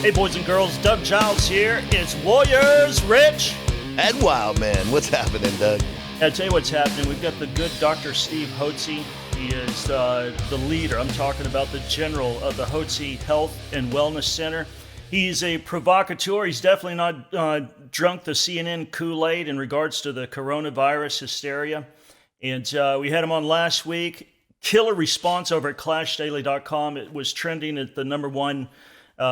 Hey, boys and girls, Doug Giles here. It's Warriors, Rich. And Wildmen. What's happening, Doug? I'll tell you what's happening. We've got the good Dr. Steve Hotze. He is the leader. I'm talking about the general of the Hotze Health and Wellness Center. He's a provocateur. He's definitely not drunk the CNN Kool-Aid in regards to the coronavirus hysteria. And we had him on last week. Killer response over at ClashDaily.com. It was trending at the number one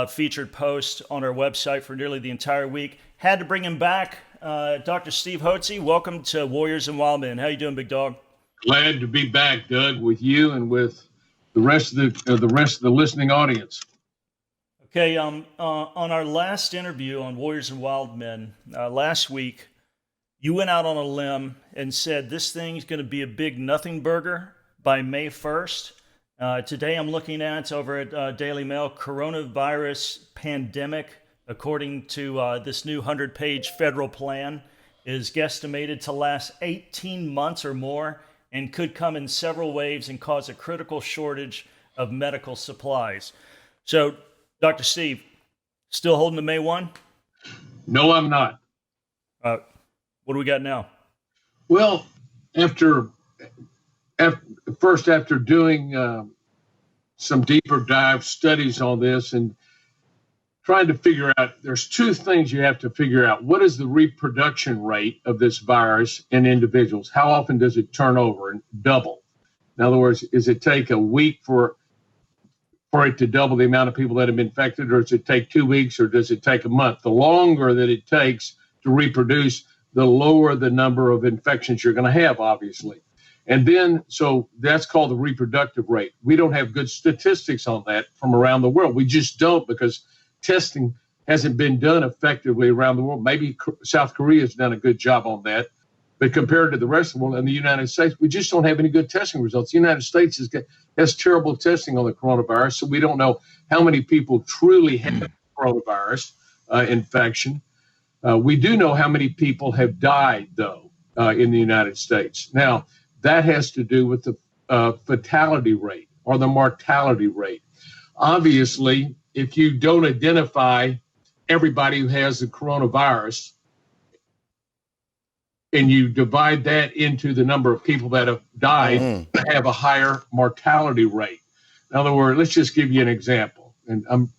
featured post on our website for nearly the entire week. Had to bring him back. Dr. Steve Hotze, welcome to Warriors and Wildmen. How you doing, big dog? Glad to be back, Doug, with you and with the rest of the listening audience. Okay, on our last interview on Warriors and Wildmen last week, you went out on a limb and said this thing's going to be a big nothing burger by May 1st. Today I'm looking at over at Daily Mail, coronavirus pandemic, according to this new 100-page federal plan, is guesstimated to last 18 months or more and could come in several waves and cause a critical shortage of medical supplies. So, Dr. Steve, still holding the May 1? No, I'm not. What do we got now? Well, after doing some deeper dive studies on this and trying to figure out, there's two things you have to figure out. What is the reproduction rate of this virus in individuals? How often does it turn over and double? In other words, does it take a week for it to double the amount of people that have been infected, or does it take 2 weeks, or does it take a month? The longer that it takes to reproduce, the lower the number of infections you're going to have, obviously. And then, so that's called the reproductive rate. We don't have good statistics on that from around the world. We just don't, because testing hasn't been done effectively around the world. Maybe South Korea has done a good job on that. But compared to the rest of the world and the United States, we just don't have any good testing results. The United States has terrible testing on the coronavirus, so we don't know how many people truly have coronavirus infection. We do know how many people have died, though, in the United States. Now, that has to do with the fatality rate or the mortality rate. Obviously, if you don't identify everybody who has the coronavirus and you divide that into the number of people that have died, you have a higher mortality rate. In other words, let's just give you an example. And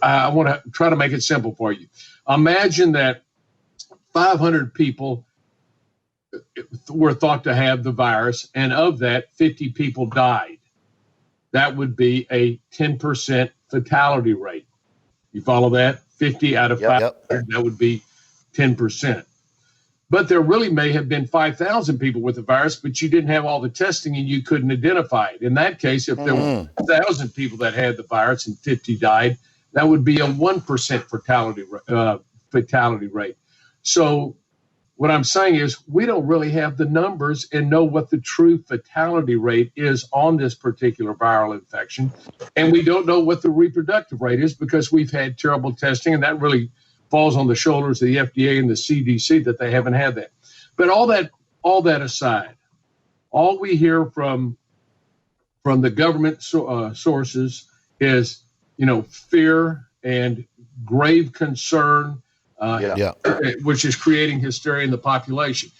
I want to try to make it simple for you. Imagine that 500 people were thought to have the virus, and of that, 50 people died. That would be a 10% fatality rate. You follow that? 50 out of 500, that would be 10%. But there really may have been 5,000 people with the virus, but you didn't have all the testing and you couldn't identify it. In that case, if there were 1,000 people that had the virus and 50 died, that would be a 1% fatality rate. So what I'm saying is we don't really have the numbers and know what the true fatality rate is on this particular viral infection. And we don't know what the reproductive rate is because we've had terrible testing, and that really falls on the shoulders of the FDA and the CDC that they haven't had that. But all that aside, all we hear from the government sources is, fear and grave concern, which is creating hysteria in the population.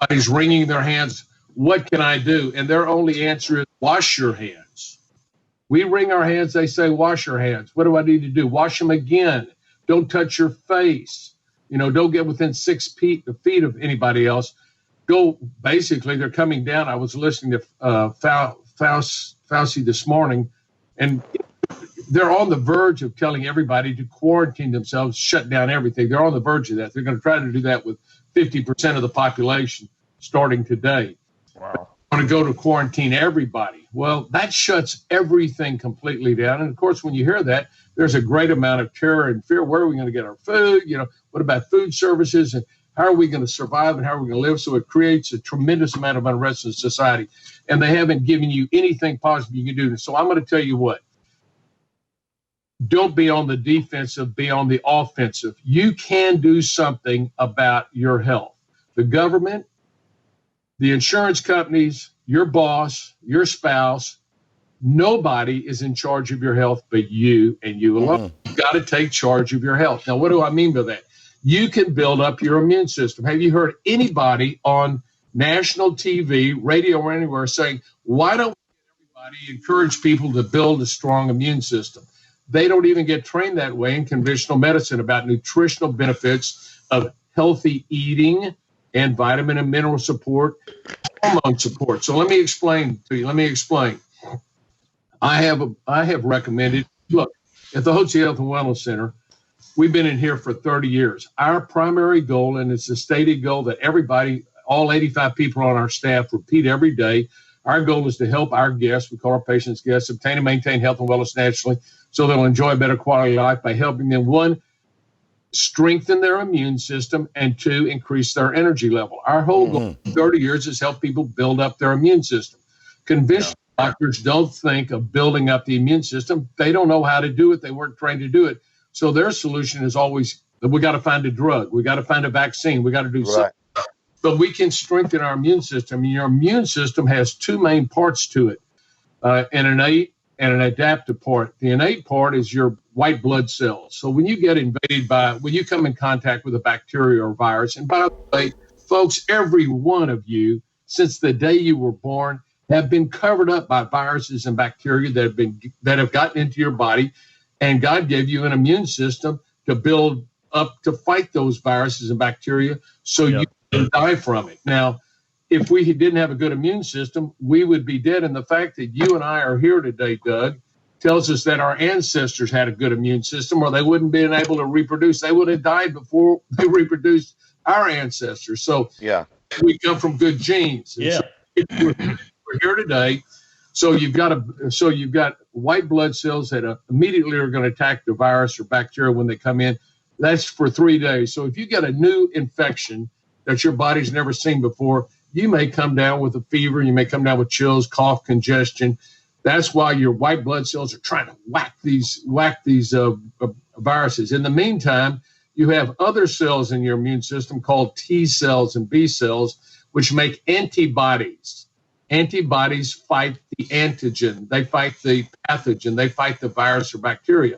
Everybody's wringing their hands. What can I do? And their only answer is wash your hands. We wring our hands. They say, wash your hands. What do I need to do? Wash them again. Don't touch your face. Don't get within 6 feet of anybody else. Basically, they're coming down. I was listening to Fauci this morning, and they're on the verge of telling everybody to quarantine themselves, shut down everything. They're on the verge of that. They're going to try to do that with 50% of the population starting today. Wow. They want to go to quarantine everybody. Well, that shuts everything completely down. And of course, when you hear that, there's a great amount of terror and fear. Where are we going to get our food? What about food services? And how are we going to survive and how are we going to live? So it creates a tremendous amount of unrest in society. And they haven't given you anything positive you can do. So I'm going to tell you what. Don't be on the defensive, be on the offensive. You can do something about your health. The government, the insurance companies, your boss, your spouse, Nobody is in charge of your health but you and you alone. You've got to take charge of your health. Now, what do I mean by that? You can build up your immune system. Have you heard anybody on national TV, radio, or anywhere saying, why don't everybody encourage people to build a strong immune system? They don't even get trained that way in conventional medicine about nutritional benefits of healthy eating and vitamin and mineral support, hormone support. So let me explain to you. I have recommended, look, at the Hotel Health and Wellness Center, we've been in here for 30 years. Our primary goal, and it's a stated goal that everybody, all 85 people on our staff repeat every day, our goal is to help our guests, we call our patients guests, obtain and maintain health and wellness naturally so they'll enjoy a better quality of life by helping them, one, strengthen their immune system, and two, increase their energy level. Our whole goal for 30 years is help people build up their immune system. Conventional doctors don't think of building up the immune system. They don't know how to do it. They weren't trained to do it. So their solution is always, we got to find a drug. We got to find a vaccine. We got to do something. But we can strengthen our immune system. And your immune system has two main parts to it, an innate and an adaptive part. The innate part is your white blood cells. So when you get invaded when you come in contact with a bacteria or virus, and by the way, folks, every one of you, since the day you were born, have been covered up by viruses and bacteria that have gotten into your body, and God gave you an immune system to build up to fight those viruses and bacteria so you can die from it. Now, if we didn't have a good immune system, we would be dead. And the fact that you and I are here today, Doug, tells us that our ancestors had a good immune system, or they wouldn't been able to reproduce. They would have died before they reproduced our ancestors. So we come from good genes. And so we're here today. So you've got white blood cells that immediately are going to attack the virus or bacteria when they come in. That's for 3 days. So if you get a new infection that your body's never seen before, you may come down with a fever. You may come down with chills, cough, congestion. That's why your white blood cells are trying to whack these viruses. In the meantime, you have other cells in your immune system called T cells and B cells, which make antibodies. Antibodies fight the antigen. They fight the pathogen. They fight the virus or bacteria.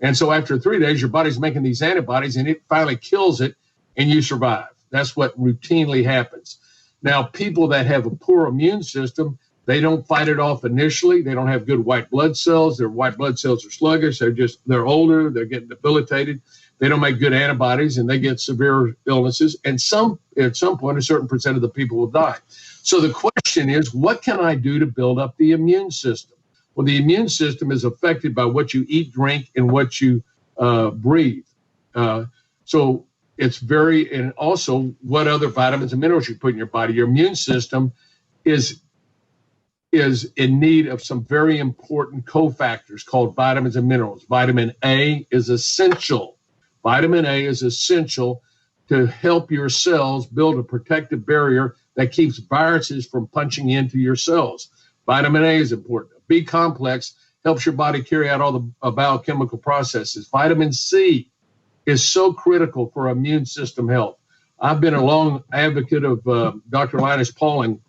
And so after 3 days, your body's making these antibodies, and it finally kills it, and you survive. That's what routinely happens. Now, people that have a poor immune system, they don't fight it off initially. They don't have good white blood cells. Their white blood cells are sluggish. They're older. They're getting debilitated. They don't make good antibodies, and they get severe illnesses. And at some point, a certain percent of the people will die. So the question is, what can I do to build up the immune system? Well, the immune system is affected by what you eat, drink, and what you breathe. So it's and also what other vitamins and minerals you put in your body. Your immune system is in need of some very important cofactors called vitamins and minerals. Vitamin A is essential. Vitamin A is essential to help your cells build a protective barrier that keeps viruses from punching into your cells. Vitamin A is important. B complex helps your body carry out all the biochemical processes. Vitamin C is so critical for immune system health. I've been a long advocate of Dr. Linus Pauling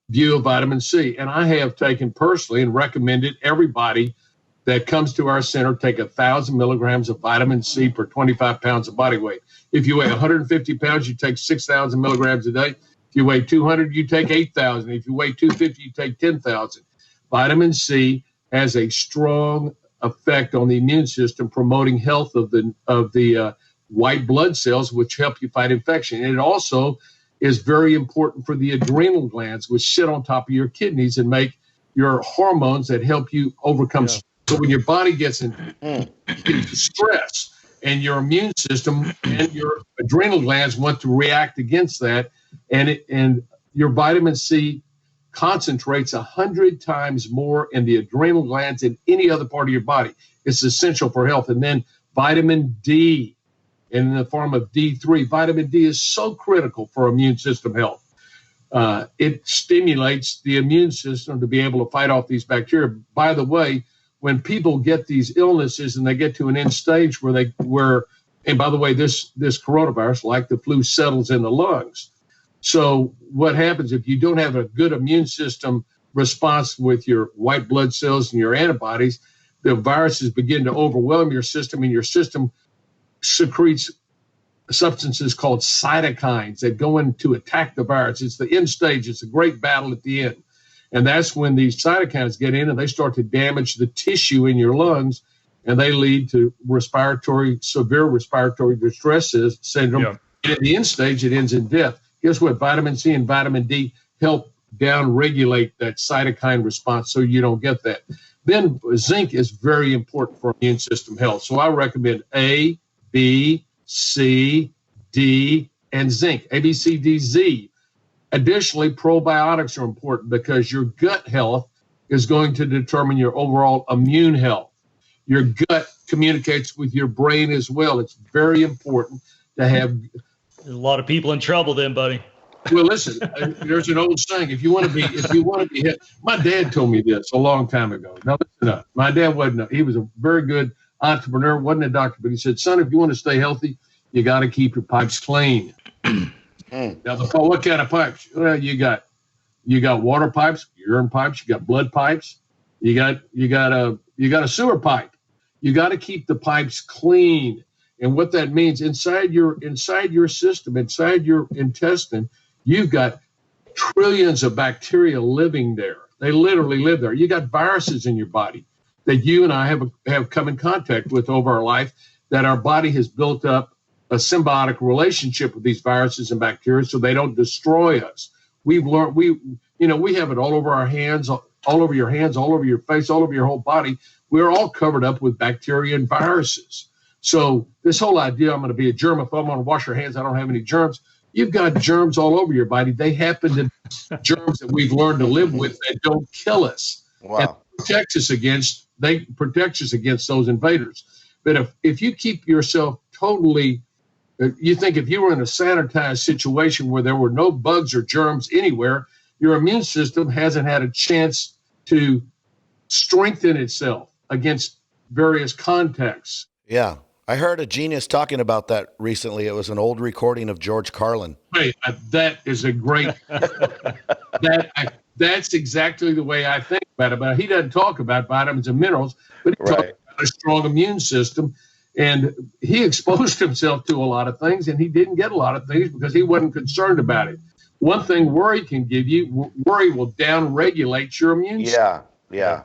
view of vitamin C, and I have taken personally and recommended everybody that comes to our center take 1,000 milligrams of vitamin C per 25 pounds of body weight. If you weigh 150 pounds, you take 6,000 milligrams a day. If you weigh 200, you take 8,000. If you weigh 250, you take 10,000. Vitamin C has a strong effect on the immune system, promoting health of the white blood cells, which help you fight infection. And it also is very important for the adrenal glands, which sit on top of your kidneys and make your hormones that help you overcome stress. So when your body gets into stress, and your immune system and your adrenal glands want to react against that, and your vitamin C concentrates 100 times more in the adrenal glands than any other part of your body. It's essential for health. And then vitamin D, in the form of D3. Vitamin D is so critical for immune system health. It stimulates the immune system to be able to fight off these bacteria. By the way, when people get these illnesses and they get to an end stage and by the way, this coronavirus, like the flu, settles in the lungs. So what happens if you don't have a good immune system response with your white blood cells and your antibodies, the viruses begin to overwhelm your system, and your system secretes substances called cytokines that go in to attack the virus. It's the end stage. It's a great battle at the end. And that's when these cytokines get in and they start to damage the tissue in your lungs, and they lead to severe respiratory distress syndrome. Yeah. And at the end stage, it ends in death. Guess what? Vitamin C and vitamin D help down-regulate that cytokine response so you don't get that. Then zinc is very important for immune system health. So I recommend A, B, C, D, and zinc. A, B, C, D, Z. Additionally, probiotics are important because your gut health is going to determine your overall immune health. Your gut communicates with your brain as well. It's very important to have. There's a lot of people in trouble then, buddy. Well, listen, there's an old saying, if you want to be hit. My dad told me this a long time ago. Now, listen up. My dad he was a very good entrepreneur, wasn't a doctor, but he said, son, if you want to stay healthy, you got to keep your pipes clean. Now, what kind of pipes? Well, you got water pipes, urine pipes, you got blood pipes, you got a sewer pipe. You got to keep the pipes clean. And what that means, inside your system, inside your intestine, you've got trillions of bacteria living there. They literally live there. You got viruses in your body that you and I have come in contact with over our life, that our body has built up a symbiotic relationship with these viruses and bacteria so they don't destroy us. We've learned, we have it all over our hands, all over your hands, all over your face, all over your whole body. We're all covered up with bacteria and viruses. So this whole idea, I'm going to be a germaphobe, I'm going to wash your hands, I don't have any germs. You've got germs all over your body. They happen to be germs that we've learned to live with that don't kill us. Wow. And they protect us against those invaders. But if you keep yourself totally, you think if you were in a sanitized situation where there were no bugs or germs anywhere, your immune system hasn't had a chance to strengthen itself against various contexts. Yeah. I heard a genius talking about that recently. It was an old recording of George Carlin. Hey, that is a great, that's exactly the way I think about it. But he doesn't talk about vitamins and minerals, but he talks about a strong immune system. And he exposed himself to a lot of things, and he didn't get a lot of things because he wasn't concerned about it. One thing worry can give you, worry will down-regulate your immune system. Yeah.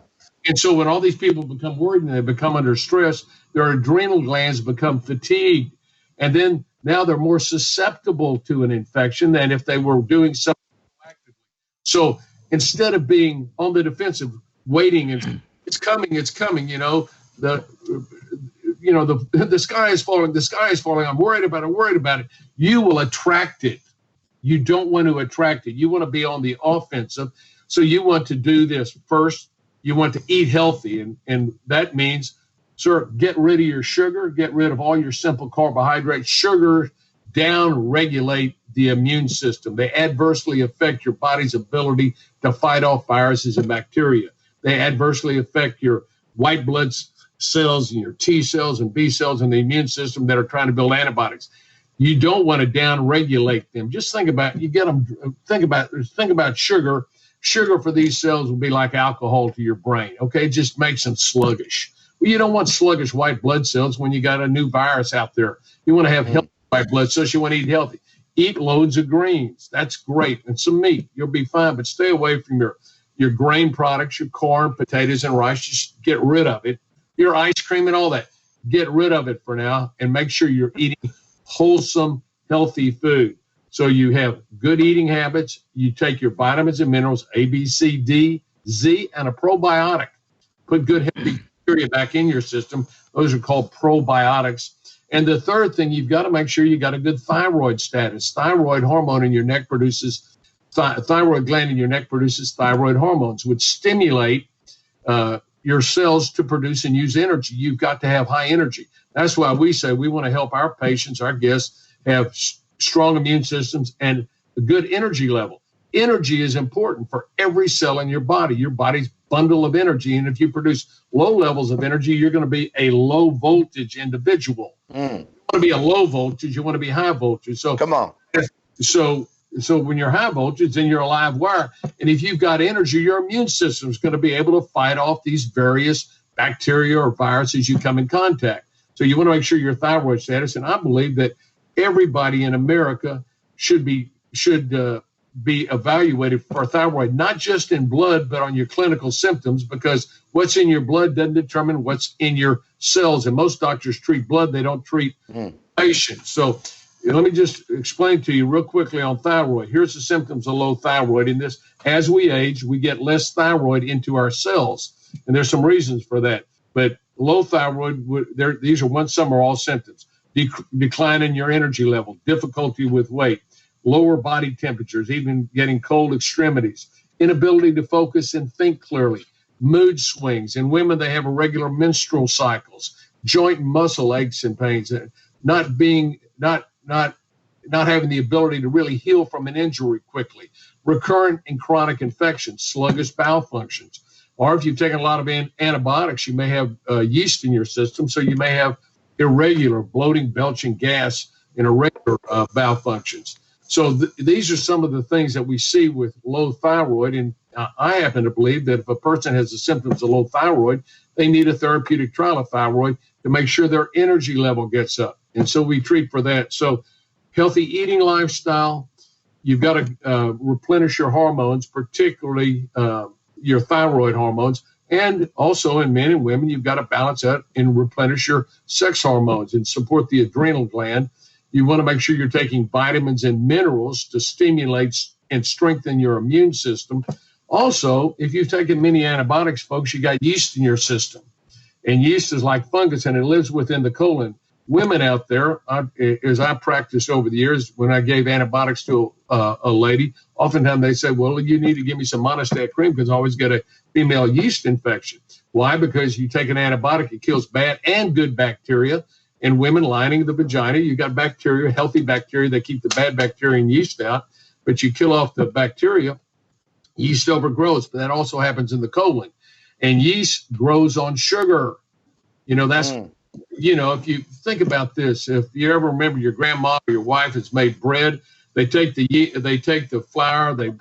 And so when all these people become worried and they become under stress, their adrenal glands become fatigued. And then now they're more susceptible to an infection than if they were doing something proactively. So instead of being on the defensive, waiting, and it's coming, the sky is falling, I'm worried about it. You will attract it. You don't want to attract it. You want to be on the offensive. So you want to do this first. You want to eat healthy, and that means, sir, get rid of your sugar, get rid of all your simple carbohydrates. Sugar down-regulate the immune system. They adversely affect your body's ability to fight off viruses and bacteria. They adversely affect your white blood cells and your T cells and B cells in the immune system that are trying to build antibodies. You don't want to down-regulate them. Just think about sugar. Sugar for these cells will be like alcohol to your brain, okay? It just makes them sluggish. Well, you don't want sluggish white blood cells when you got a new virus out there. You want to have healthy white blood cells. You want to eat healthy. Eat loads of greens. That's great. And some meat. You'll be fine, but stay away from your grain products, your corn, potatoes, and rice. Just get rid of it. Your ice cream and all that. Get rid of it for now and make sure you're eating wholesome, healthy food. So you have good eating habits. You take your vitamins and minerals, A, B, C, D, Z, and a probiotic. Put good healthy bacteria back in your system. Those are called probiotics. And the third thing, you've got to make sure you got a good thyroid status. Thyroid hormone in your neck produces, thyroid gland in your neck produces thyroid hormones, which stimulate your cells to produce and use energy. You've got to have high energy. That's why we say we want to help our patients, our guests, have strong immune systems and a good energy level. Energy is important for every cell in your body. Your body's bundle of energy. And if you produce low levels of energy, you're going to be a low voltage individual. You want to be a low voltage, you want to be high voltage. So come on. So so when you're high voltage, then you're a live wire. And if you've got energy, your immune system is going to be able to fight off these various bacteria or viruses you come in contact. So you want to make sure your thyroid status. And I believe that everybody in America should be evaluated for thyroid, not just in blood, but on your clinical symptoms, because what's in your blood doesn't determine what's in your cells. And most doctors treat blood, they don't treat patients. So let me just explain to you real quickly on thyroid. Here's the symptoms of low thyroid. In this, as we age, we get less thyroid into our cells. And there's some reasons for that. But low thyroid, these are some or all symptoms. Decline in your energy level, difficulty with weight, lower body temperatures, even getting cold extremities, inability to focus and think clearly, mood swings. In women, they have irregular menstrual cycles, joint and muscle aches and pains, not having the ability to really heal from an injury quickly, recurrent and chronic infections, sluggish bowel functions. Or if you've taken a lot of antibiotics, you may have yeast in your system, so you may have irregular bloating, belching, gas, and irregular bowel functions. So these are some of the things that we see with low thyroid. And I happen to believe that if a person has the symptoms of low thyroid, they need a therapeutic trial of thyroid to make sure their energy level gets up. And so we treat for that. So healthy eating lifestyle, you've got to replenish your hormones, particularly your thyroid hormones. And also in men and women, you've got to balance out and replenish your sex hormones and support the adrenal gland. You want to make sure you're taking vitamins and minerals to stimulate and strengthen your immune system. Also, if you've taken many antibiotics, folks, you got yeast in your system. And yeast is like fungus, and it lives within the colon. Women out there, as I practiced over the years, when I gave antibiotics to a lady, oftentimes they say, well, you need to give me some monostat cream because I always get a female yeast infection. Why? Because you take an antibiotic, it kills bad and good bacteria. In women lining the vagina, you got bacteria, healthy bacteria that keep the bad bacteria and yeast out, but you kill off the bacteria, yeast overgrows, but that also happens in the colon. And yeast grows on sugar. If you think about this, if you ever remember your grandma or your wife has made bread, they take the flour, they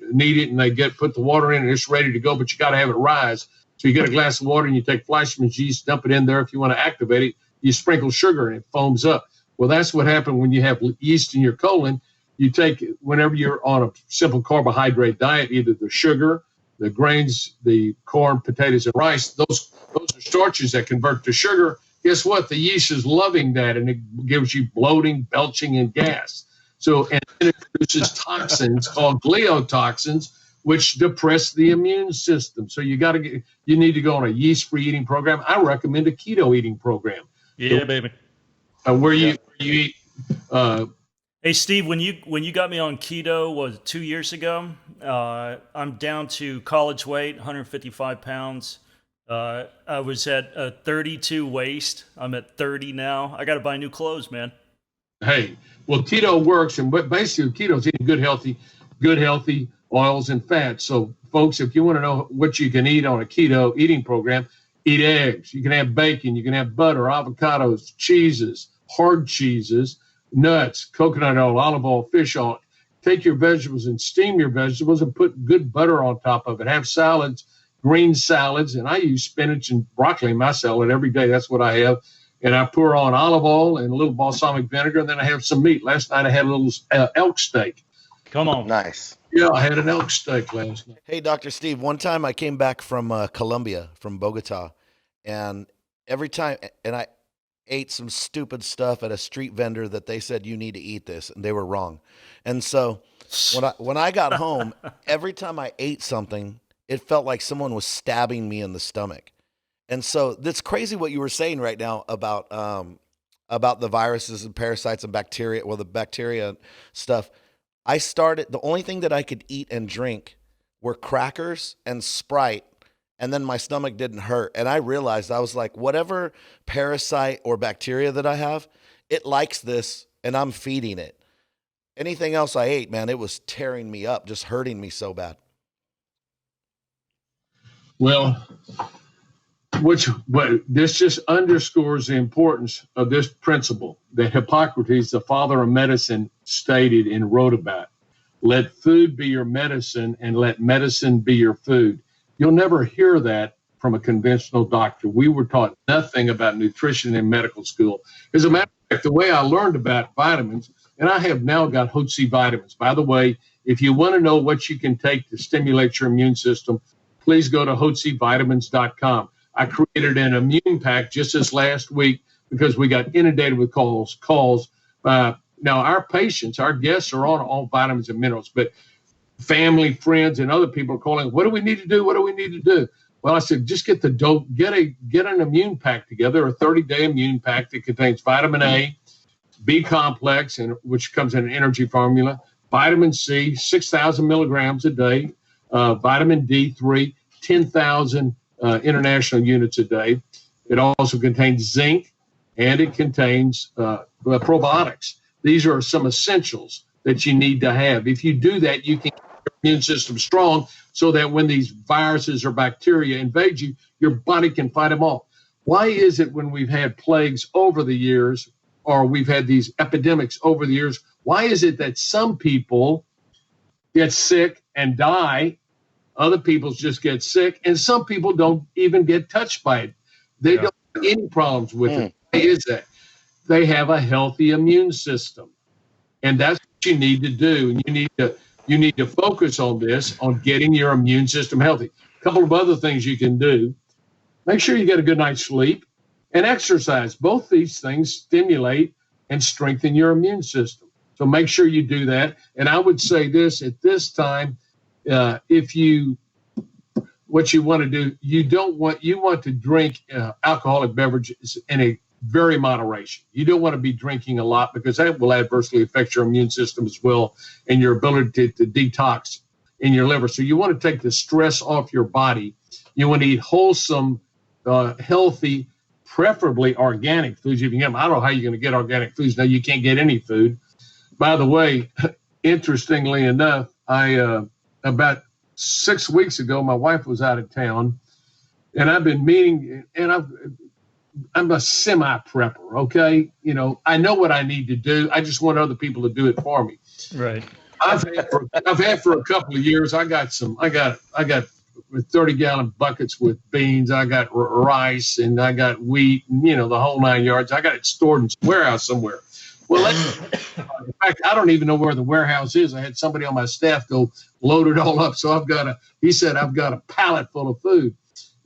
knead it, and they put the water in, and it's ready to go, but you got to have it rise. So you get a glass of water, and you take Fleischmann's yeast, dump it in there. If you want to activate it, you sprinkle sugar, and it foams up. Well, that's what happened when you have yeast in your colon. You take, whenever you're on a simple carbohydrate diet, either the sugar, the grains, the corn, potatoes, and rice, those are starches that convert to sugar. Guess what? The yeast is loving that, and it gives you bloating, belching, and gas. So, and it produces toxins called gliotoxins, which depress the immune system. So you need to go on a yeast-free eating program. I recommend a keto eating program. Yeah, baby. Where you eat. Hey, Steve, when you got me on keto, was 2 years ago? I'm down to college weight, 155 pounds. I was at 32 waist. I'm at 30 now. I got to buy new clothes, man. Hey, well, keto works, and basically keto is eating good healthy oils and fats. So, folks, if you want to know what you can eat on a keto eating program, eat eggs. You can have bacon. You can have butter, avocados, cheeses, hard cheeses, nuts, coconut oil, olive oil, fish oil. Take your vegetables and steam your vegetables and put good butter on top of it. Have salads, green salads, and I use spinach and broccoli in my salad every day. That's what I have. And I pour on olive oil and a little balsamic vinegar, and then I have some meat. Last night I had a little elk steak. Come on. Nice. Yeah, I had an elk steak last night. Hey, Dr. Steve, one time I came back from Colombia, from Bogota, and every time, and I ate some stupid stuff at a street vendor that they said, you need to eat this, and they were wrong. And so when I got home, every time I ate something, it felt like someone was stabbing me in the stomach. And so that's crazy what you were saying right now about the viruses and parasites and bacteria, well, the bacteria stuff. The only thing that I could eat and drink were crackers and Sprite, and then my stomach didn't hurt. And I realized, I was like, whatever parasite or bacteria that I have, it likes this, and I'm feeding it. Anything else I ate, man, it was tearing me up, just hurting me so bad. Well, this just underscores the importance of this principle that Hippocrates, the father of medicine, stated and wrote about. Let food be your medicine and let medicine be your food. You'll never hear that from a conventional doctor. We were taught nothing about nutrition in medical school. As a matter of fact, the way I learned about vitamins, and I have now got Hotze vitamins. By the way, if you want to know what you can take to stimulate your immune system, please go to HotzeVitamins.com. I created an immune pack just this last week because we got inundated with calls. Now, our patients, our guests are on all vitamins and minerals, but family, friends, and other people are calling, what do we need to do? What do we need to do? Well, I said, just get an immune pack together, a 30-day immune pack that contains vitamin A, B complex, and which comes in an energy formula, vitamin C, 6,000 milligrams a day, vitamin D3, 10,000 international units a day. It also contains zinc, and it contains probiotics. These are some essentials that you need to have. If you do that, you can keep your immune system strong so that when these viruses or bacteria invade you, your body can fight them off. Why is it when we've had plagues over the years, or we've had these epidemics over the years, why is it that some people get sick and die, other people just get sick, and some people don't even get touched by it? They don't have any problems with it. Why is that? They have a healthy immune system. And that's what you need to do. And you need to focus on this, on getting your immune system healthy. A couple of other things you can do. Make sure you get a good night's sleep and exercise. Both these things stimulate and strengthen your immune system. So make sure you do that. And I would say this at this time, what you want to do, you want to drink alcoholic beverages in a very moderation. You don't want to be drinking a lot because that will adversely affect your immune system as well and your ability to detox in your liver. So you want to take the stress off your body. You want to eat wholesome, healthy, preferably organic foods. If you can, I don't know how you're going to get organic foods. Now you can't get any food. By the way, interestingly enough, about 6 weeks ago, my wife was out of town, and I've been meeting, and I'm a semi-prepper, okay? You know, I know what I need to do. I just want other people to do it for me. Right. I've had for a couple of years. I got 30-gallon buckets with beans. I got rice, and I got wheat, and the whole 9 yards. I got it stored in some warehouse somewhere. Well, in fact, I don't even know where the warehouse is. I had somebody on my staff go load it all up. So he said I've got a pallet full of food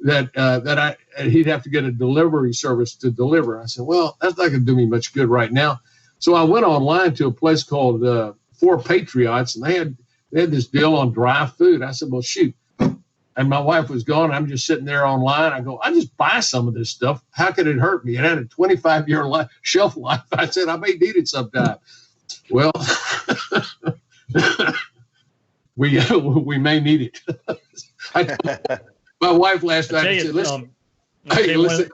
that he'd have to get a delivery service to deliver. I said, well, that's not going to do me much good right now. So I went online to a place called Four Patriots, and they had this deal on dry food. I said, well, shoot. And my wife was gone. I'm just sitting there online. I go, I just buy some of this stuff. How could it hurt me? It had a 25-year shelf life. I said, I may need it sometime. Well, we may need it. My wife last night said, listen, listen.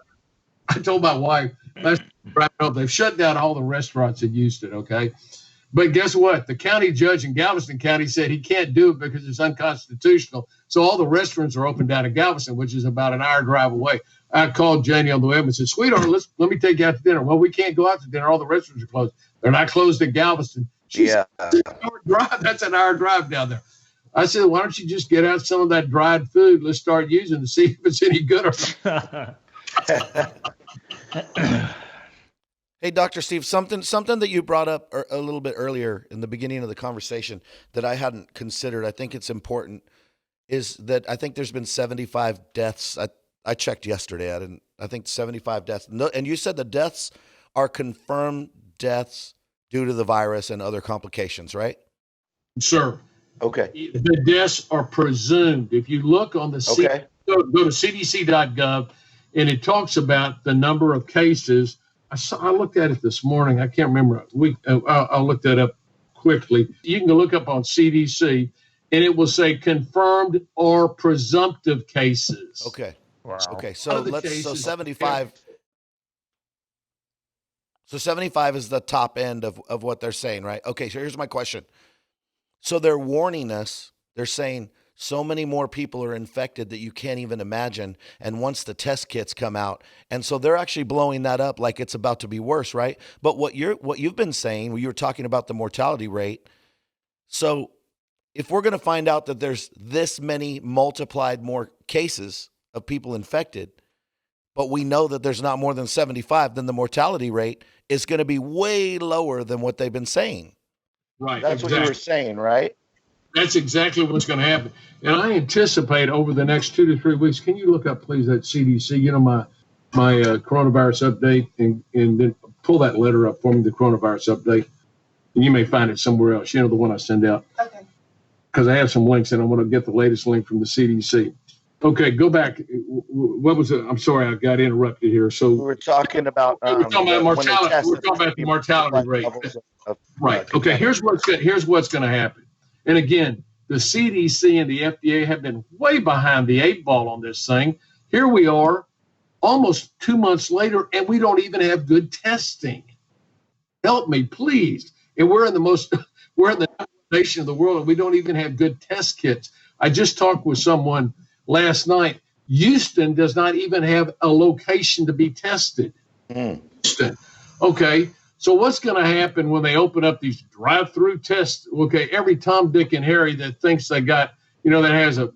I told my wife, they've shut down all the restaurants in Houston, okay? But guess what? The county judge in Galveston County said he can't do it because it's unconstitutional. So all the restaurants are open down in Galveston, which is about an hour drive away. I called Janie on the way up and said, sweetheart, let me take you out to dinner. Well, we can't go out to dinner. All the restaurants are closed. They're not closed in Galveston. She said, that's an hour drive down there. I said, why don't you just get out some of that dried food? Let's start using it to see if it's any good or not. Hey, Dr. Steve, something that you brought up a little bit earlier in the beginning of the conversation that I hadn't considered, I think it's important, is that I think there's been 75 deaths. I checked yesterday. I think 75 deaths. No, and you said the deaths are confirmed deaths due to the virus and other complications, right? Sure. Okay. The deaths are presumed. If you look on the go to cdc.gov, and it talks about the number of cases. I looked at it this morning. I can't remember. I'll look that up quickly. You can look up on CDC, and it will say confirmed or presumptive cases. Okay. Wow. Okay. So 75. So 75 is the top end of what they're saying, right? Okay. So here's my question. So they're warning us. They're saying so many more people are infected that you can't even imagine. And once the test kits come out, and so they're actually blowing that up like it's about to be worse, right? But what you've been saying, you were talking about the mortality rate. So if we're going to find out that there's this many multiplied more cases of people infected, but we know that there's not more than 75, then the mortality rate is going to be way lower than what they've been saying. Right. That's what you were saying, right? That's exactly what's going to happen. And I anticipate over the next 2 to 3 weeks, can you look up, please, that CDC, my coronavirus update, and then pull that letter up for me, the coronavirus update. And you may find it somewhere else, the one I send out. Okay. Because I have some links, and I want to get the latest link from the CDC. Okay, go back. What was it? I'm sorry, I got interrupted here. So we were talking about we're talking about mortality. We're talking about the mortality rate. Right. Okay. Here's what's going to happen. And again, the CDC and the FDA have been way behind the 8 ball on this thing. Here we are, almost 2 months later, and we don't even have good testing. Help me, please. And we're in the nation of the world, and we don't even have good test kits. I just talked with someone last night. Houston does not even have a location to be tested. Houston. Okay. So what's going to happen when they open up these drive-through tests? Okay, every Tom, Dick, and Harry that thinks they got, that has a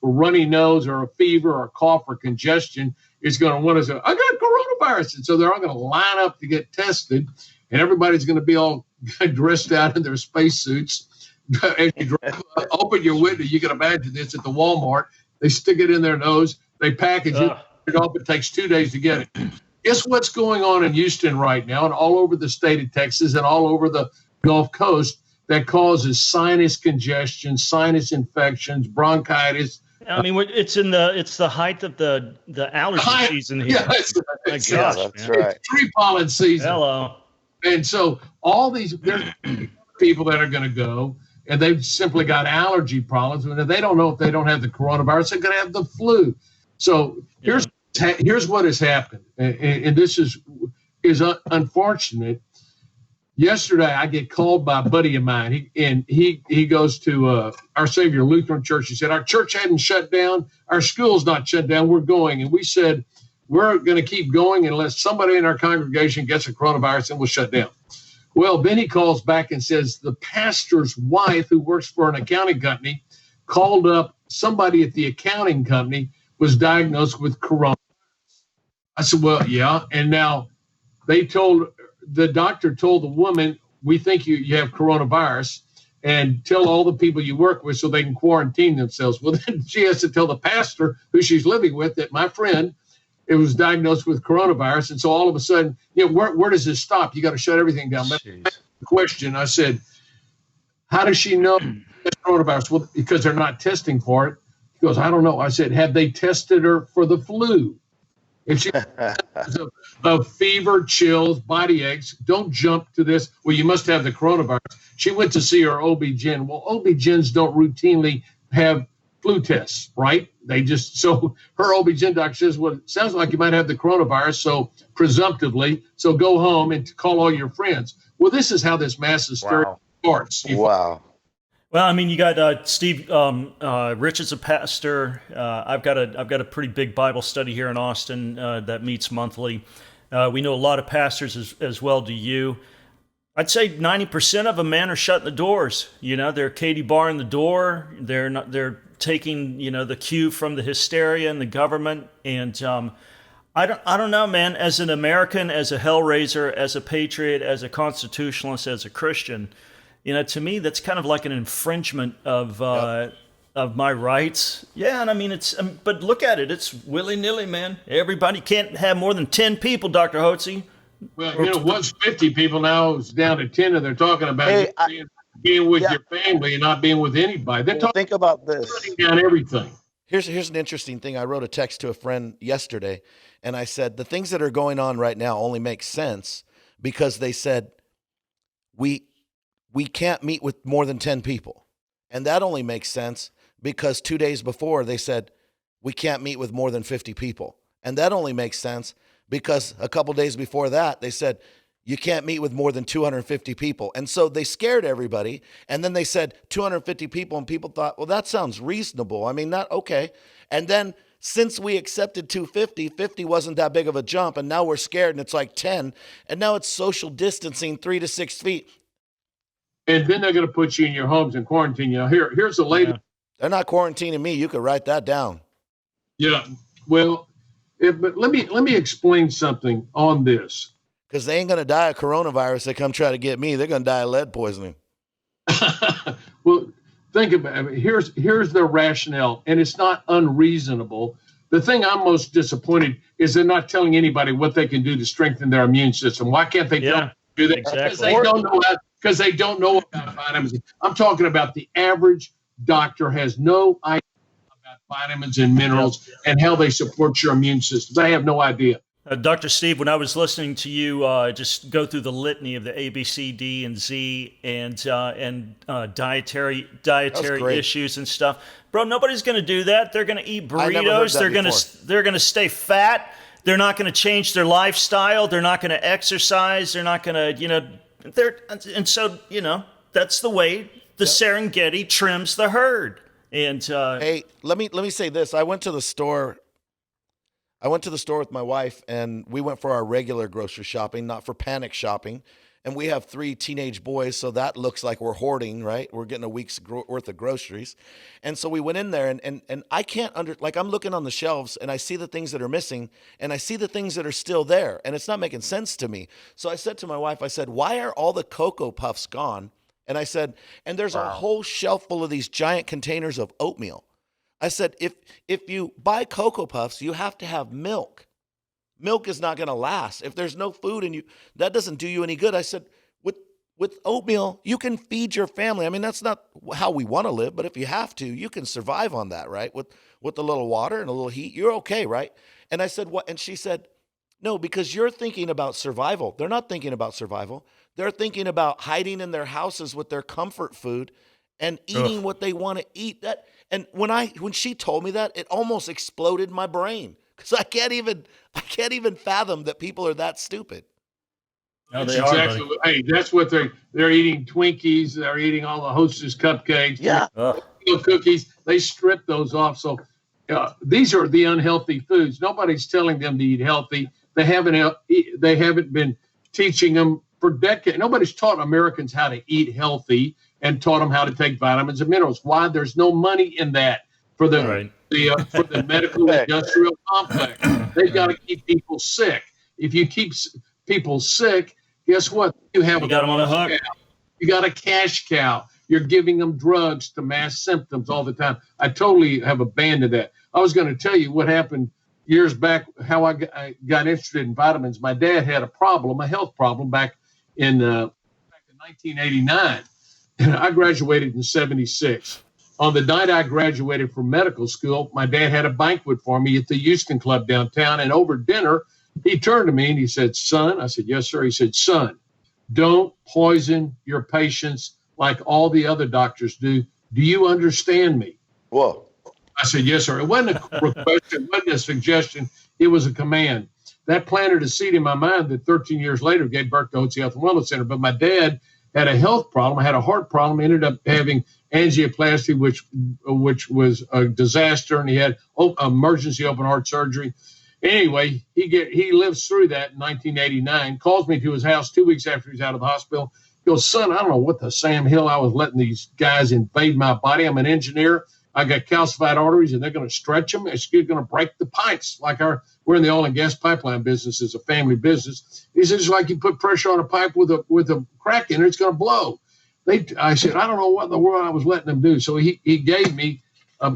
runny nose or a fever or a cough or congestion is going to want to say, I got coronavirus. And so they're all going to line up to get tested, and everybody's going to be all dressed out in their spacesuits. As you open your window, you can imagine this at the Walmart. They stick it in their nose. They package it up. It takes 2 days to get it. Guess what's going on in Houston right now and all over the state of Texas and all over the Gulf Coast that causes sinus congestion, sinus infections, bronchitis. I mean, it's the height of the allergy season here. Yeah, that's right. Tree pollen season. Hello. And so all these people that are going to go, and they've simply got allergy problems, and they don't know if they don't have the coronavirus, they're going to have the flu. So here's what has happened, and this is unfortunate. Yesterday, I get called by a buddy of mine, he goes to Our Savior Lutheran Church. He said, our church hadn't shut down, our school's not shut down, we're going. And we said, we're going to keep going unless somebody in our congregation gets a coronavirus and we'll shut down. Well, then he calls back and says the pastor's wife, who works for an accounting company, called up somebody at the accounting company, was diagnosed with coronavirus. I said, well, yeah. And now the doctor told the woman, we think you have coronavirus, and tell all the people you work with so they can quarantine themselves. Well, then she has to tell the pastor who she's living with that my friend, it was diagnosed with coronavirus. And so all of a sudden, where does this stop? You got to shut everything down. That's the question. I said, how does she know it's coronavirus? Well, because they're not testing for it. He goes, I don't know. I said, have they tested her for the flu? If she has a fever, chills, body aches, don't jump to this. Well, you must have the coronavirus. She went to see her OB-GYN. Well, OB-GYNs don't routinely have flu tests, right? So her OB-GYN doctor says, well, it sounds like you might have the coronavirus, so presumptively, so go home and call all your friends. Well, this is how this mass hysteria starts. Wow. Well, I mean, you got Steve. Rich is a pastor. I've got a pretty big Bible study here in Austin that meets monthly. We know a lot of pastors as well. Do you? I'd say 90% of them, man, are shutting the doors. They're Katie barring the door. They're taking the cue from the hysteria and the government. And I don't know, man. As an American, as a hellraiser, as a patriot, as a constitutionalist, as a Christian. To me, that's kind of like an infringement of my rights. Yeah, and I mean, but look at it. It's willy-nilly, man. Everybody can't have more than 10 people, Dr. Hotze. Well, once 50 people, now it's down to 10, and they're talking about being with your family and not being with anybody. They're talking think about this. Shutting down everything. Here's an interesting thing. I wrote a text to a friend yesterday, and I said, the things that are going on right now only make sense because they said, we can't meet with more than 10 people. And that only makes sense because 2 days before they said, we can't meet with more than 50 people. And that only makes sense because a couple days before that, they said, you can't meet with more than 250 people. And so they scared everybody. And then they said 250 people, and people thought, well, that sounds reasonable. I mean, not okay. And then since we accepted 250, 50 wasn't that big of a jump. And now we're scared and it's like 10. And now it's social distancing 3 to 6 feet. and then they're going to put you in your homes and quarantine you. Here's the latest. Yeah. They're not quarantining me. You could write that down. Yeah. Well, but let me explain something on this. Because they ain't going to die of coronavirus. They come try to get me. They're going to die of lead poisoning. Well, think about it. Here's their rationale, and it's not unreasonable. The thing I'm most disappointed is they're not telling anybody what they can do to strengthen their immune system. Why can't they do that? Exactly. Because they don't know about vitamins. I'm talking about the average doctor has no idea about vitamins and minerals and how they support your immune system. They have no idea. Dr. Steve, when I was listening to you just go through the litany of the A, B, C, D, and Z and dietary issues and stuff, bro, nobody's going to do that. They're going to eat burritos. They're going to stay fat. They're not going to change their lifestyle. They're not going to exercise. They're not going to, and so that's the way the Serengeti trims the herd. And hey, let me say this. I went to the store with my wife, and we went for our regular grocery shopping, not for panic shopping. And we have 3 teenage boys, so that looks like we're hoarding, right? We're getting a week's worth of groceries. And so we went in there, and I can't I'm looking on the shelves, and I see the things that are missing, and I see the things that are still there, and it's not making sense to me. So I said to my wife, why are all the Cocoa Puffs gone? And I said, and there's a whole shelf full of these giant containers of oatmeal. I said, if you buy Cocoa Puffs, you have to have milk. Milk is not going to last. If there's no food in you, that doesn't do you any good. I said, with oatmeal, you can feed your family. I mean, that's not how we want to live, but if you have to, you can survive on that, right? With a little water and a little heat, you're okay, right? And I said, what? And she said, no, because you're thinking about survival. They're not thinking about survival. They're thinking about hiding in their houses with their comfort food and eating what they want to eat. And when she told me that, it almost exploded my brain because I can't even fathom that people are that stupid. No, That's they exactly. Hey, that's what they're eating. Twinkies. They're eating all the Hostess cupcakes. Yeah. Cookies. They strip those off. So these are the unhealthy foods. Nobody's telling them to eat healthy. They haven't been teaching them for decades. Nobody's taught Americans how to eat healthy and taught them how to take vitamins and minerals. Why? There's no money in that for the medical industrial complex. They've got to keep people sick. If you keep people sick, guess what? You got them on a hook. You got a cash cow. You're giving them drugs to mask symptoms all the time. I totally have abandoned that. I was going to tell you what happened years back, how I got interested in vitamins. My dad had a health problem back in 1989. I graduated in 76. On the night I graduated from medical school, my dad had a banquet for me at the Houston Club downtown. And over dinner, he turned to me and he said, son, I said, yes, sir. He said, son, don't poison your patients like all the other doctors do. Do you understand me? Whoa. I said, yes, sir. It wasn't a request. It wasn't a suggestion. It was a command. That planted a seed in my mind that 13 years later gave birth to Otzi Health and Wellness Center. But my dad had a health problem, had a heart problem, ended up having angioplasty, which was a disaster, and he had emergency open heart surgery. Anyway, he lives through that in 1989, calls me to his house 2 weeks after he's out of the hospital. He goes, son, I don't know what the Sam Hill I was letting these guys invade my body. I'm an engineer. I got calcified arteries, and they're going to stretch them. It's going to break the pipes. We're in the oil and gas pipeline business. It's a family business. He says, it's like you put pressure on a pipe with a crack in it, it's going to blow. I said, I don't know what in the world I was letting them do. So he gave me,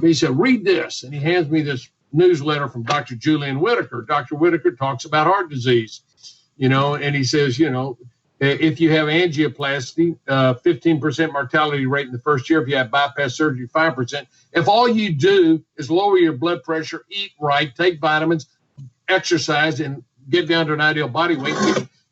he said, read this. And he hands me this newsletter from Dr. Julian Whitaker. Dr. Whitaker talks about heart disease, and he says, if you have angioplasty, 15% mortality rate in the first year. If you have bypass surgery, 5%. If all you do is lower your blood pressure, eat right, take vitamins, exercise, and get down to an ideal body weight,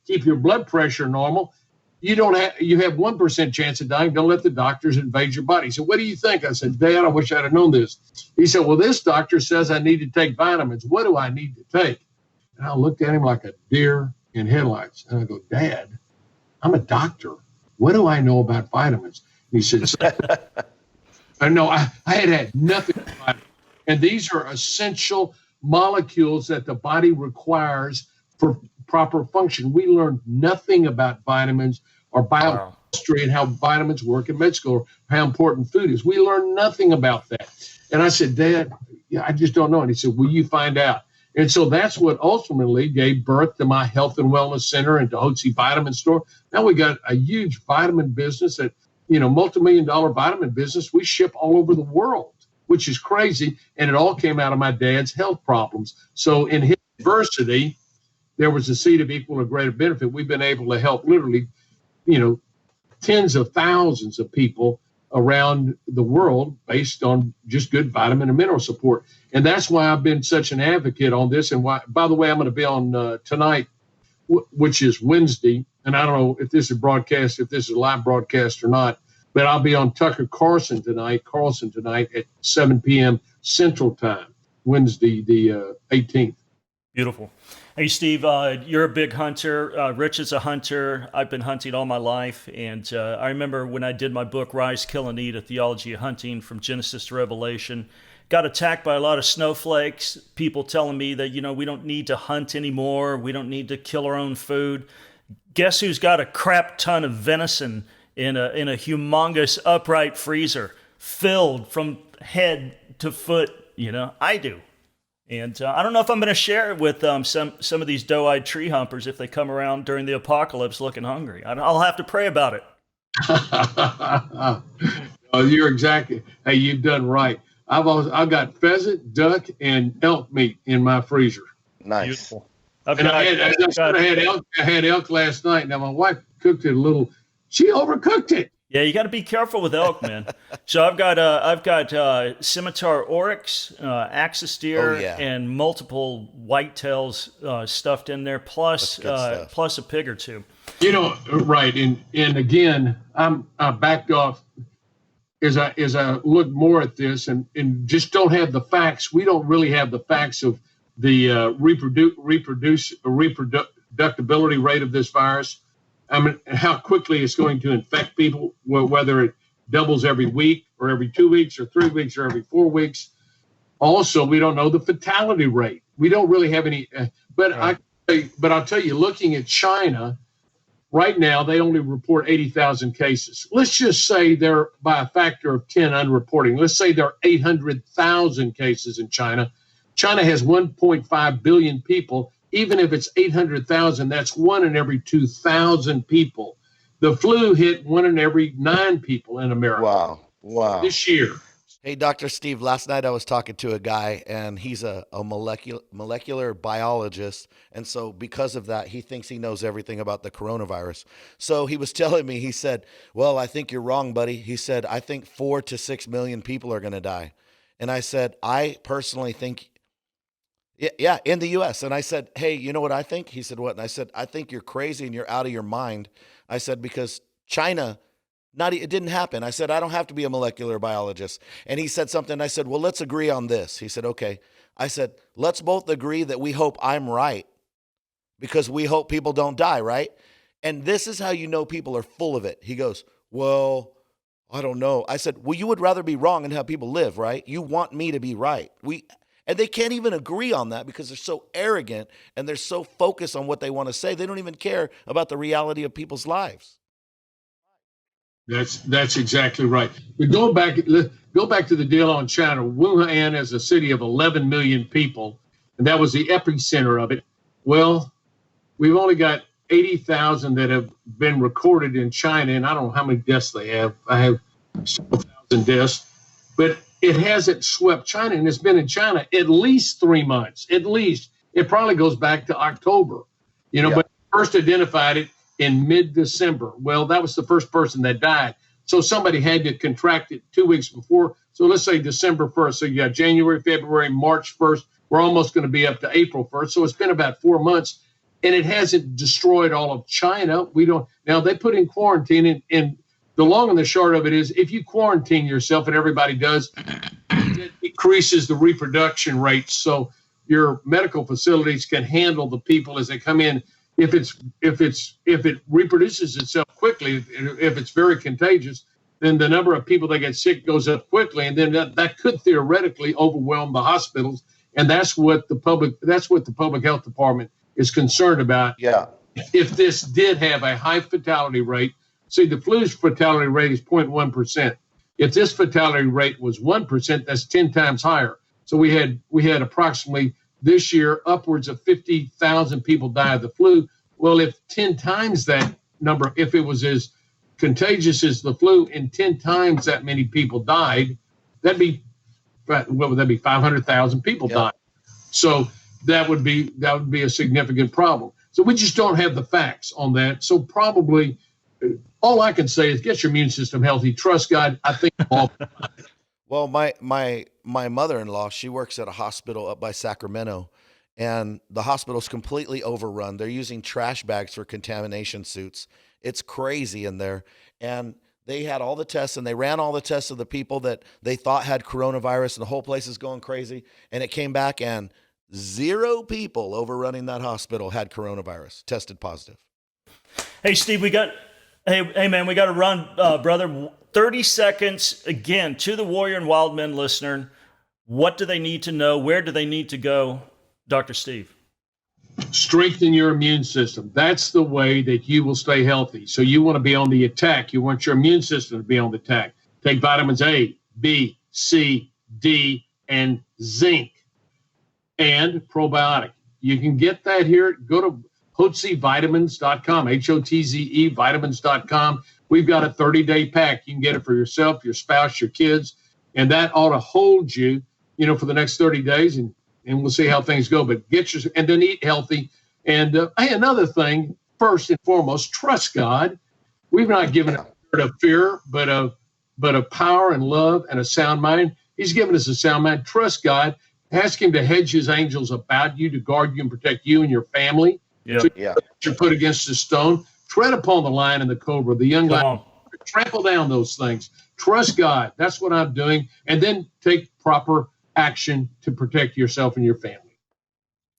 keep your blood pressure normal, you have 1% chance of dying. Don't let the doctors invade your body. So what do you think? I said, Dad, I wish I'd have known this. He said, well, this doctor says I need to take vitamins. What do I need to take? And I looked at him like a deer in headlights. And I go, Dad, I'm a doctor. What do I know about vitamins? And he said, no, I had nothing about vitamins. And these are essential molecules that the body requires for proper function. We learned nothing about vitamins or biochemistry history and how vitamins work in med school, how important food is. We learn nothing about that. And I said, Dad, yeah, I just don't know. And he said, will you find out? And so that's what ultimately gave birth to my health and wellness center and to Hotze Vitamin Store. Now we got a huge vitamin business that, multi-million-dollar vitamin business. We ship all over the world, which is crazy. And it all came out of my dad's health problems. So in his adversity, there was a seed of equal or greater benefit. We've been able to help literally, tens of thousands of people around the world based on just good vitamin and mineral support. And that's why I've been such an advocate on this. And why, by the way, I'm going to be on tonight, which is Wednesday. And I don't know if this is broadcast, if this is a live broadcast or not, but I'll be on Tucker Carlson tonight at 7 p.m. Central Time, Wednesday, the 18th. Beautiful. Hey, Steve, you're a big hunter. Rich is a hunter. I've been hunting all my life. And I remember when I did my book, Rise, Kill, and Eat, A Theology of Hunting from Genesis to Revelation, got attacked by a lot of snowflakes, people telling me that, we don't need to hunt anymore. We don't need to kill our own food. Guess who's got a crap ton of venison in a humongous upright freezer filled from head to foot? I do. And I don't know if I'm going to share it with some of these doe-eyed tree humpers if they come around during the apocalypse looking hungry. I'll have to pray about it. Oh, you're exactly. Hey, you've done right. I've got pheasant, duck, and elk meat in my freezer. Nice. Beautiful. I had elk last night. Now my wife cooked it a little. She overcooked it. Yeah, you got to be careful with elk, man. So I've got scimitar oryx, axis deer, and multiple whitetails stuffed in there, plus a pig or two. Right, and again, I backed off as I look more at this and just don't have the facts. We don't really have the facts of the reproducibility rate of this virus. I mean, how quickly it's going to infect people, whether it doubles every week or every 2 weeks or 3 weeks or every 4 weeks. Also, we don't know the fatality rate. We don't really have any. But I'll tell you, looking at China right now, they only report 80,000 cases. Let's just say they're by a factor of 10 unreporting. Let's say there are 800,000 cases in China. China has 1.5 billion people. Even if it's 800,000, that's 1 in every 2,000 people. The flu hit 1 in every 9 people in America. Wow. This year. Hey, Dr. Steve, last night I was talking to a guy, and he's a molecular biologist. And so because of that, he thinks he knows everything about the coronavirus. So he was telling me, he said, well, I think you're wrong, buddy. He said, I think 4 to 6 million people are going to die. And I said, I personally think, yeah, in the U.S. And I said, hey, you know what I think? He said, what? And I said, I think you're crazy and you're out of your mind. I said, because China, it didn't happen. I said, I don't have to be a molecular biologist. And he said something. I said, well, let's agree on this. He said, okay. I said, let's both agree that we hope I'm right because we hope people don't die, right? And this is how you know people are full of it. He goes, well, I don't know. I said, well, you would rather be wrong and have people live, right? You want me to be right. And they can't even agree on that because they're so arrogant and they're so focused on what they want to say. They don't even care about the reality of people's lives. That's exactly right. But go back to the deal on China. Wuhan is a city of 11 million people, and that was the epicenter of it. Well, we've only got 80,000 that have been recorded in China, and I don't know how many deaths they have. I have several thousand deaths, but it hasn't swept China, and it's been in China at least 3 months. At least. It probably goes back to October, but first identified it in mid-December. Well, that was the first person that died. So somebody had to contract it 2 weeks before. So let's say December 1st. So you got January, February, March 1st. We're almost going to be up to April 1st. So it's been about 4 months, and it hasn't destroyed all of China. Now they put in quarantine, and the long and the short of it is if you quarantine yourself, and everybody does, it decreases the reproduction rates. So your medical facilities can handle the people as they come in. If it reproduces itself quickly, if it's very contagious, then the number of people that get sick goes up quickly, and then that could theoretically overwhelm the hospitals. And that's what the public health department is concerned about. Yeah. If this did have a high fatality rate, See, the flu's fatality rate is 0.1%. If this fatality rate was 1%, that's 10 times higher. So we had approximately this year upwards of 50,000 people die of the flu. Well, if 10 times that number, if it was as contagious as the flu and 10 times that many people died, that'd be, what would that be? 500,000 people died. So that would be a significant problem. So we just don't have the facts on that. So probably all I can say is get your immune system healthy. Trust God. I think all. Well, my mother-in-law, she works at a hospital up by Sacramento, and the hospital's completely overrun. They're using trash bags for contamination suits. It's crazy in there. And they had all the tests, and they ran all the tests of the people that they thought had coronavirus, and the whole place is going crazy. And it came back, and 0 people overrunning that hospital had coronavirus, tested positive. Hey, Steve, hey man, we got to run, brother. 30 seconds again to the Warrior and Wildmen listener. What do they need to know? Where do they need to go, Dr. Steve? Strengthen your immune system. That's the way that you will stay healthy. So you want to be on the attack. You want your immune system to be on the attack. Take vitamins A, B, C, D, and zinc, and probiotic. You can get that here. Go to HotzeVitamins.com, HOTZE vitamins.com. We've got a 30-day pack. You can get it for yourself, your spouse, your kids, and that ought to hold you, for the next 30 days, and we'll see how things go. But and then eat healthy. And hey, another thing, first and foremost, trust God. We've not given a spirit of fear, but of power and love and a sound mind. He's given us a sound mind. Trust God. Ask him to hedge his angels about you, to guard you and protect you and your family. Yep. So you're put against the stone. Tread upon the lion and the cobra, the young lion. Trample down those things. Trust God. That's what I'm doing. And then take proper action to protect yourself and your family.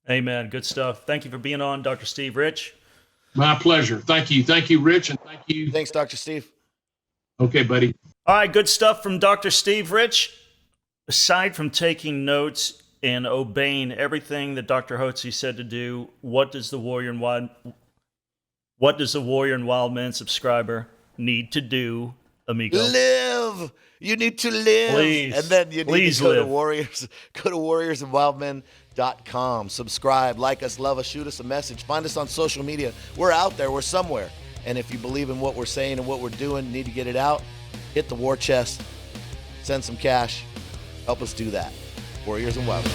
Amen. Good stuff. Thank you for being on, Dr. Steve. Rich? My pleasure. Thank you. Thank you, Rich, and thank you. Thanks, Dr. Steve. Okay, buddy. All right, good stuff from Dr. Steve. Rich, aside from taking notes and obeying everything that Dr. Hotze said to do, what does the Warrior and Wildmen subscriber need to do, amigo? Live. You need to live. Please. And then you need to go live. to warriorsandwildmen.com. Subscribe, like us, love us, shoot us a message. Find us on social media. We're out there. We're somewhere. And if you believe in what we're saying and what we're doing, need to get it out, hit the war chest, send some cash, help us do that. Warriors and Wildmen.